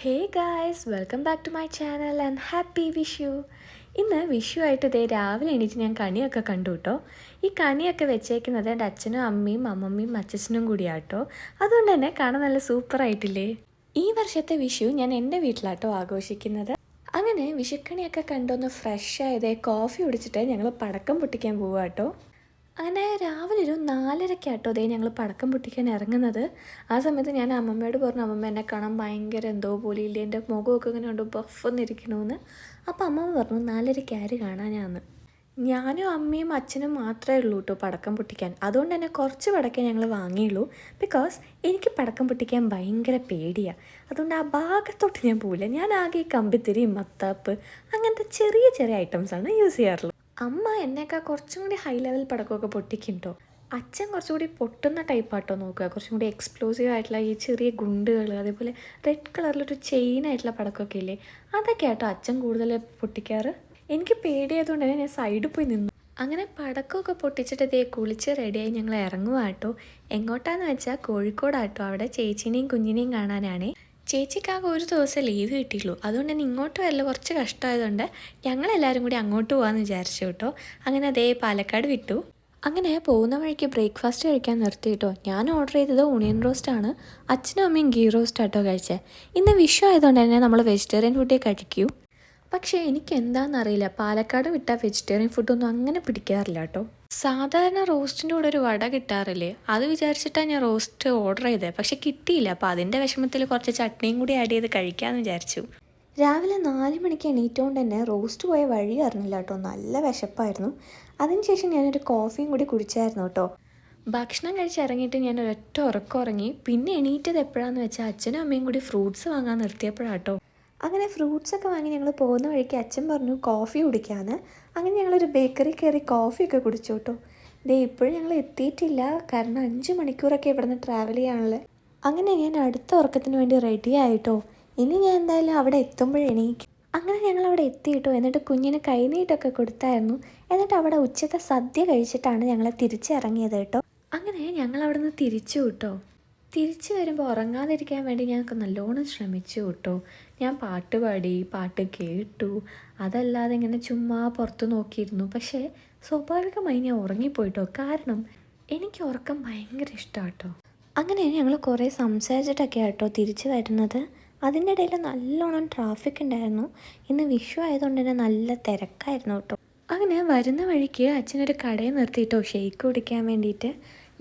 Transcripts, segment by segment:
Hey guys, welcome back to my channel and happy Vishu. ഇന്ന് വിഷു ആയിട്ട് ഇതേ രാവിലെ എണീറ്റ് ഞാൻ കണിയൊക്കെ കണ്ടു കേട്ടോ. ഈ കണിയൊക്കെ വെച്ചേക്കുന്നത് എൻ്റെ അച്ഛനും അമ്മയും അമ്മമ്മയും അച്ഛനും കൂടിയാട്ടോ. അതുകൊണ്ട് തന്നെ കാണാൻ നല്ല സൂപ്പറായിട്ടില്ലേ. ഈ വർഷത്തെ വിഷു ഞാൻ എൻ്റെ വീട്ടിലാട്ടോ ആഘോഷിക്കുന്നത്. അങ്ങനെ വിഷുക്കണിയൊക്കെ കണ്ടൊന്ന് ഫ്രഷ് ആയതേ കോഫി കുടിച്ചിട്ട് ഞങ്ങൾ പടക്കം പൊട്ടിക്കാൻ പോവുക കേട്ടോ. അങ്ങനെ രാവിലെ ഒരു 4:30 അതേ ഞങ്ങൾ പടക്കം പൊട്ടിക്കാൻ ഇറങ്ങുന്നത്. ആ സമയത്ത് ഞാൻ അമ്മമ്മയോട് പറഞ്ഞു, അമ്മമ്മ എന്നെ കാണാൻ ഭയങ്കര എന്തോ പോലെ ഇല്ല, എൻ്റെ മുഖമൊക്കെ ഇങ്ങനെ ഉണ്ട് ബഫൊന്നിരിക്കണമെന്ന്. അപ്പോൾ അമ്മമ്മ പറഞ്ഞു 4:30 ആര് കാണാനാന്ന്. ഞാനും അമ്മയും അച്ഛനും മാത്രമേ ഉള്ളൂ കേട്ടോ പടക്കം പൊട്ടിക്കാൻ. അതുകൊണ്ട് തന്നെ കുറച്ച് പടക്കേ ഞങ്ങൾ വാങ്ങിയുള്ളൂ. ബിക്കോസ് എനിക്ക് പടക്കം പൊട്ടിക്കാൻ ഭയങ്കര പേടിയാണ്. അതുകൊണ്ട് ആ ഭാഗത്തോട്ട് ഞാൻ പോവില്ല. ഞാൻ ആകെ ഈ കമ്പിത്തിരി, മത്താപ്പ് അങ്ങനത്തെ ചെറിയ ചെറിയ ഐറ്റംസാണ് യൂസ് ചെയ്യാറുള്ളത്. അമ്മ എന്നേക്കാൾ കുറച്ചും കൂടി ഹൈ ലെവൽ പടക്കമൊക്കെ പൊട്ടിക്കും കേട്ടോ. അച്ഛൻ കുറച്ചുകൂടി പൊട്ടുന്ന ടൈപ്പാട്ടോ നോക്കുക, കുറച്ചും കൂടി എക്സ്പ്ലോസീവ് ആയിട്ടുള്ള ഈ ചെറിയ ഗുണ്ടുകൾ, അതേപോലെ റെഡ് കളറിലൊരു ചെയിൻ ആയിട്ടുള്ള പടക്കമൊക്കെ ഇല്ലേ, അതൊക്കെ ആട്ടോ അച്ഛൻ കൂടുതൽ പൊട്ടിക്കാറ്. എനിക്ക് പേടിയായതുകൊണ്ട് തന്നെ ഞാൻ സൈഡിൽ പോയി നിന്നു. അങ്ങനെ പടക്കമൊക്കെ പൊട്ടിച്ചിട്ട് ഇതേ കുളിച്ച് റെഡിയായി ഞങ്ങൾ ഇറങ്ങുക കേട്ടോ. എങ്ങോട്ടാന്ന് വെച്ചാൽ കോഴിക്കോടാട്ടോ. അവിടെ ചേച്ചീനെയും കുഞ്ഞിനെയും കാണാനാണേ. ചേച്ചിക്കാകെ ഒരു ദിവസം ലീവ് കിട്ടിയുള്ളൂ. അതുകൊണ്ട് തന്നെ ഇങ്ങോട്ട് വരല് കുറച്ച് കഷ്ടമായതുകൊണ്ട് ഞങ്ങളെല്ലാവരും കൂടി അങ്ങോട്ട് പോകാമെന്ന് വിചാരിച്ചു കേട്ടോ. അങ്ങനെ അതേ പാലക്കാട് വിട്ടു. അങ്ങനെ പോകുന്ന വഴിക്ക് ബ്രേക്ക്ഫാസ്റ്റ് കഴിക്കാൻ നിർത്തി കേട്ടോ. ഞാൻ ഓർഡർ ചെയ്തത് ഓണിയൻ റോസ്റ്റാണ്. അച്ഛനും അമ്മയും ഗീ റോസ്റ്റ് ആട്ടോ കഴിച്ചത്. ഇന്ന് വിഷു ആയതുകൊണ്ട് തന്നെ നമ്മൾ വെജിറ്റേറിയൻ ഫുഡേ കഴിക്കൂ. പക്ഷേ എനിക്ക് എന്താണെന്നറിയില്ല, പാലക്കാട് വിട്ടാൽ വെജിറ്റേറിയൻ ഫുഡൊന്നും അങ്ങനെ പിടിക്കാറില്ല കേട്ടോ. സാധാരണ റോസ്റ്റിൻ്റെ കൂടെ ഒരു വട കിട്ടാറില്ലേ, അത് വിചാരിച്ചിട്ടാണ് ഞാൻ റോസ്റ്റ് ഓർഡർ ചെയ്തത്. പക്ഷെ കിട്ടിയില്ല. അപ്പോൾ അതിൻ്റെ വിഷമത്തിൽ കുറച്ച് ചട്നിയും കൂടി ആഡ് ചെയ്ത് കഴിക്കാമെന്ന് വിചാരിച്ചു. രാവിലെ 4 മണിക്ക് എണീറ്റുകൊണ്ട് തന്നെ റോസ്റ്റ് പോയ വഴി അറിഞ്ഞില്ല കേട്ടോ. നല്ല വിശപ്പായിരുന്നു. അതിനുശേഷം ഞാനൊരു കോഫിയും കൂടി കുടിച്ചായിരുന്നു കേട്ടോ. ഭക്ഷണം കഴിച്ചിറങ്ങിയിട്ട് ഞാൻ ഒരൊറ്റ ഉറക്കം ഉറങ്ങി. പിന്നെ എണീറ്റത് എപ്പോഴാന്ന് വെച്ചാൽ അച്ഛനും അമ്മയും കൂടി ഫ്രൂട്ട്സ് വാങ്ങാൻ നിർത്തിയപ്പോഴാട്ടോ. അങ്ങനെ ഫ്രൂട്ട്സൊക്കെ വാങ്ങി ഞങ്ങൾ പോകുന്ന വഴിക്ക് അച്ഛൻ പറഞ്ഞു കോഫി കുടിക്കാമെന്ന്. അങ്ങനെ ഞങ്ങളൊരു ബേക്കറി കയറി കോഫിയൊക്കെ കുടിച്ചു കേട്ടോ. ഇതേ ഇപ്പോഴും ഞങ്ങൾ എത്തിയിട്ടില്ല, കാരണം 5 മണിക്കൂറൊക്കെ ഇവിടെ നിന്ന് ട്രാവൽ ചെയ്യാനുള്ളത്. അങ്ങനെ ഞാൻ അടുത്ത ഉറക്കത്തിന് വേണ്ടി റെഡി ആയിട്ടോ. ഇനി ഞാൻ എന്തായാലും അവിടെ എത്തുമ്പോഴെണീക്കും. അങ്ങനെ ഞങ്ങൾ അവിടെ എത്തിയിട്ടോ. എന്നിട്ട് കുഞ്ഞിന് കൈനീട്ടൊക്കെ കൊടുത്തായിരുന്നു. എന്നിട്ട് അവിടെ ഉച്ചത്തെ സദ്യ കഴിച്ചിട്ടാണ് ഞങ്ങൾ തിരിച്ചിറങ്ങിയത് കേട്ടോ. അങ്ങനെ ഞങ്ങൾ അവിടെ നിന്ന് തിരിച്ചു കേട്ടോ. തിരിച്ചു വരുമ്പോൾ ഉറങ്ങാതിരിക്കാൻ വേണ്ടി ഞങ്ങൾക്ക് നല്ലോണം ശ്രമിച്ചു കേട്ടോ. ഞാൻ പാട്ട് പാടി, പാട്ട് കേട്ടു, അതല്ലാതെ ഇങ്ങനെ ചുമ്മാ പുറത്ത് നോക്കിയിരുന്നു. പക്ഷേ സ്വാഭാവികമായി ഞാൻ ഉറങ്ങിപ്പോയിട്ടോ. കാരണം എനിക്ക് ഉറക്കം ഭയങ്കര ഇഷ്ടമാണ് കേട്ടോ. അങ്ങനെ ഞങ്ങൾ കുറേ സംസാരിച്ചിട്ടൊക്കെ ആട്ടോ തിരിച്ചു വരുന്നത്. അതിൻ്റെ ഇടയിൽ നല്ലോണം ട്രാഫിക് ഉണ്ടായിരുന്നു. ഇന്ന് വിഷു ആയതുകൊണ്ട് തന്നെ നല്ല തിരക്കായിരുന്നു കേട്ടോ. അങ്ങനെ വരുന്ന വഴിക്ക് അച്ഛനൊരു കടയിൽ നിർത്തിയിട്ടോ ഷെയ്ക്ക് കുടിക്കാൻ വേണ്ടിയിട്ട്.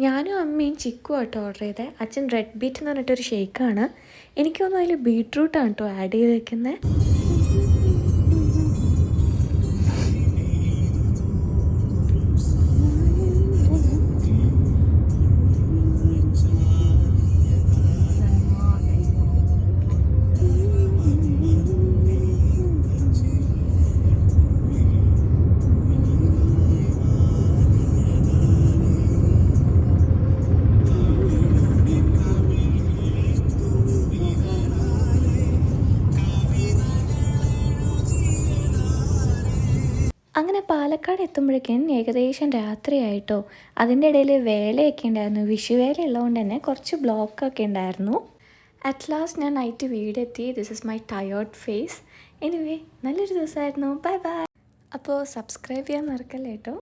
ഞാനും അമ്മയും ചിക്കും ആട്ടോ ഓർഡർ ചെയ്തത്. അച്ഛൻ റെഡ് ബീറ്റ് എന്ന് പറഞ്ഞിട്ടൊരു ഷെയ്ക്കാണ്. എനിക്ക് തോന്നുന്നു അതിൽ ബീട്രൂട്ടാണ് കേട്ടോ ആഡ് ചെയ്ത് വെക്കുന്നത്. അങ്ങനെ പാലക്കാട് എത്തുമ്പോഴേക്കും ഏകദേശം രാത്രിയായിട്ടോ. അതിൻ്റെ ഇടയിൽ വേലയൊക്കെ ഉണ്ടായിരുന്നു. വിഷുവേല ഉള്ളതുകൊണ്ട് തന്നെ കുറച്ച് ബ്ലോക്കൊക്കെ ഉണ്ടായിരുന്നു. അറ്റ് ലാസ്റ്റ് ഞാൻ നൈറ്റ് വീടെത്തി. This is my tired face. Anyway നല്ലൊരു ദിവസമായിരുന്നു. Bye bye. അപ്പോൾ സബ്സ്ക്രൈബ് ചെയ്യാൻ മറക്കല്ലേ കേട്ടോ.